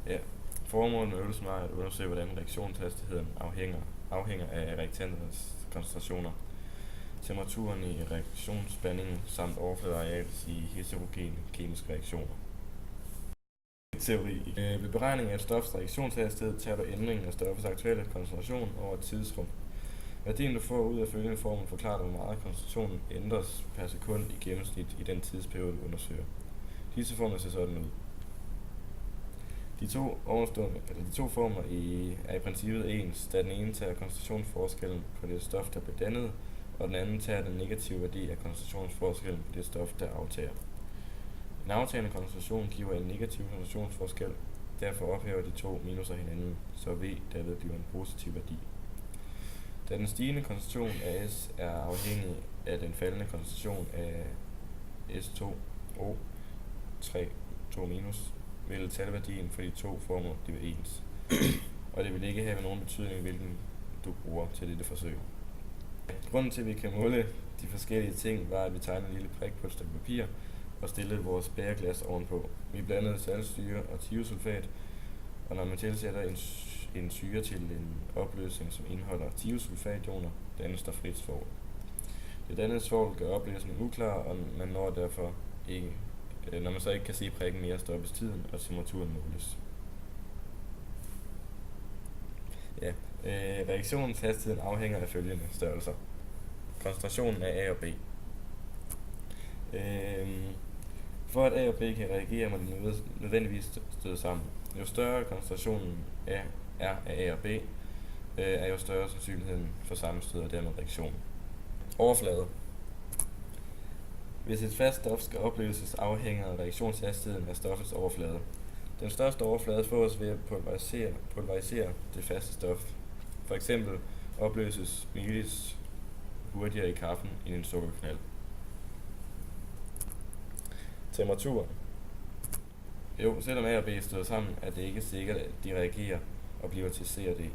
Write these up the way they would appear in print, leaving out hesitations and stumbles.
Ja, formålet med øvelsen var at undersøge, hvordan reaktionshastigheden afhænger af reaktanternes koncentrationer, temperaturen i reaktionsspændingen samt overfladearealet i heterogene kemiske reaktioner. Teori. Ved beregning af et stofs reaktionshastighed tager du ændringen af stoffets aktuelle koncentration over et tidsrum. Værdien du får ud af følgende formel forklarer dig, hvor meget koncentrationen ændres per sekund i gennemsnit i den tidsperiode, du undersøger. Disse formler ser sådan ud. De to formler er i princippet ens, da den ene tager koncentrationsforskellen på det stof, der bliver dannet, og den anden tager den negative værdi af koncentrationsforskellen på det stof, der aftager. En aftagende koncentration giver en negativ koncentrationsforskel, derfor ophæver de to minuser hinanden, så V derved bliver en positiv værdi. Da den stigende koncentration af S er afhængig af den faldende koncentration af S2O 2 vil talværdien for de to formler blive ens, og det vil ikke have nogen betydning, hvilken du bruger til dette forsøg. Grunden til, at vi kan måle de forskellige ting, var, at vi tegnede en lille prik på et stykke papir og stillede vores bæreglas ovenpå. Vi blandede saltsyre og thiosulfat, og når man tilsætter en syre til en opløsning, som indeholder thiosulfationer, dannes der frit svovl. Det dannede svovl gør opløsningen uklar, og man når derfor ikke. Når man så ikke kan se prikken mere, stoppes tiden, og temperaturen måles. Ja, reaktionshastigheden afhænger af følgende størrelser. Koncentrationen af A og B. For at A og B kan reagere, må de nødvendigvis støde sammen. Jo større koncentrationen er af A og B, er jo større sandsynligheden for sammenstød og dermed reaktion. Overflade. Hvis et fast stof skal opløses, afhænger reaktionshastigheden af stoffets overflade. Den største overflade fås ved at pulverisere det faste stof. For eksempel opløses myelis hurtigere i kaffen end en sukkerknald. Temperatur. Jo, selvom A og B støder sammen, er det ikke sikkert, at de reagerer og bliver til C og D.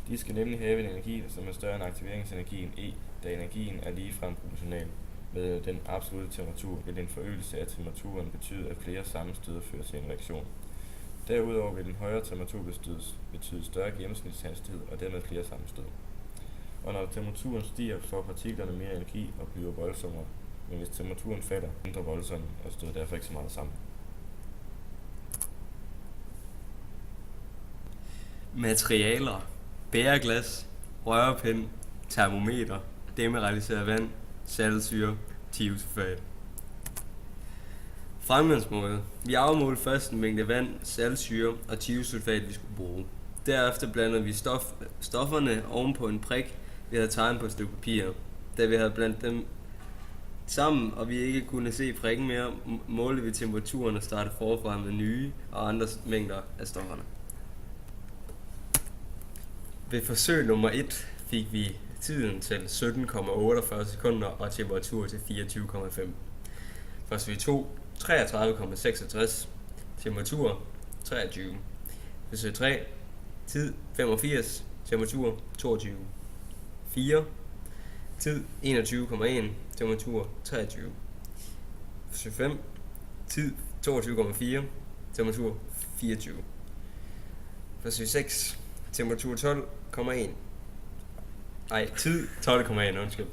De skal nemlig have en energi, som er større end aktiveringsenergien E, da energien er ligefrem proportional. Med den absolutte temperatur vil en forøgelse af temperaturen betyde, at flere sammenstød fører til en reaktion. Derudover vil en højere temperatur betyde større gennemsnitshastighed og dermed flere sammenstød. Og når temperaturen stiger, får partiklerne mere energi og bliver voldsommere, men hvis temperaturen falder, mindre voldsomme og støder derfor ikke så meget sammen. Materialer: bæreglas, rørpind, termometer, demineraliseret vand, saltsyre, thiosulfat. Fremgangsmåde: vi afmålte først en mængde vand, saltsyre og thiosulfat, vi skulle bruge. Derefter blandede vi stofferne oven på en prik, vi havde tegnet på et stykke papir. Da vi havde blandet dem sammen, og vi ikke kunne se prikken mere, målte vi temperaturen og startede forfra med nye og andre mængder af stofferne. Ved forsøg nummer 1 fik vi tiden til 17,48 sekunder og temperatur til 24,5. Forsøg 2 33,66, temperatur 23. Forsøg 3 tid 85, temperatur 22. 4 tid 21,1, temperatur 23. Forsøg 5 tid 22,4, temperatur 24. Forsøg 6 temperatur 12,1. Tid 12,1, undskyld.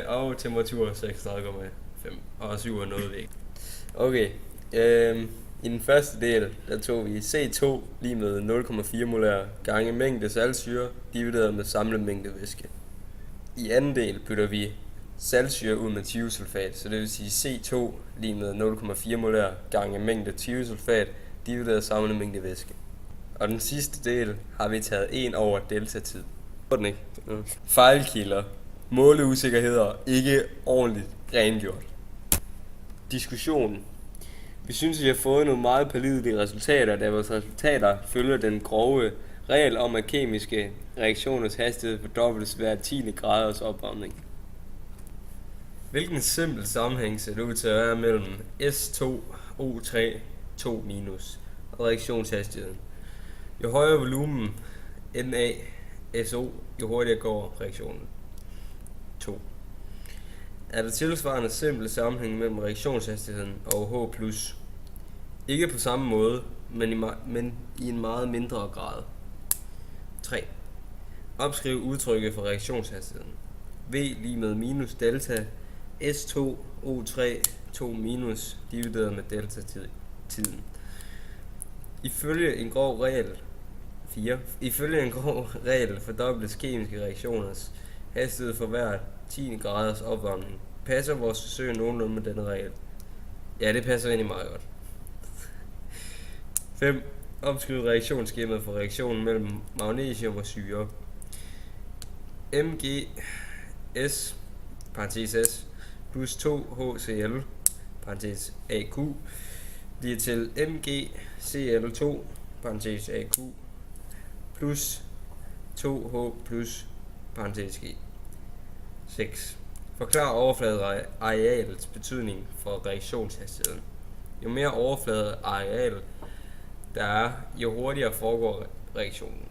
Og temperatur 36,5. Og 7 er noget væk. Okay. I den første del, der tog vi C2 lige med 0,4 molær gange mængde saltsyre divideret med samlet mængde væske. I anden del bytter vi saltsyre ud med thiosulfat, så det vil sige C2 lige med 0,4 molær gange mængde thiosulfat divideret samlet mængde væske. Og den sidste del har vi taget 1 over delta-tid. Fejlkilder. Måleusikkerheder ikke ordentligt rengjort. Diskussion. Vi synes, vi har fået nogle meget pålidelige resultater, da vores resultater følger den grove regel om, at kemiske reaktioners hastighed fordobles hver 10. graders opvarmning. Hvilken simpel sammenhæng ser det ud til at være mellem S2O3 2- og reaktionshastigheden? Jo højere volumen NaSO, jo hurtigere går reaktionen. 2. Er der tilsvarende simpel sammenhæng mellem reaktionshastigheden og H+? Ikke på samme måde, men i en meget mindre grad. 3. Opskriv udtrykket for reaktionshastigheden. V lige med minus delta S2 O3 2 minus divideret med delta tiden. Ifølge en grov regel fordobles kemiske reaktioners hastighed for hver 10 graders opvarmning. Passer vores forsøg nogenlunde med denne regel? Ja, det passer egentlig meget godt. 5. Opskriv reaktionsskemaet for reaktionen mellem magnesium og syre. MgS (S) plus 2HCl (AQ) bliver til MgCl2 (AQ) plus 2H plus (G). 6. Forklar overfladearealets betydning for reaktionshastigheden. Jo mere overfladeareal der er, jo hurtigere foregår reaktionen.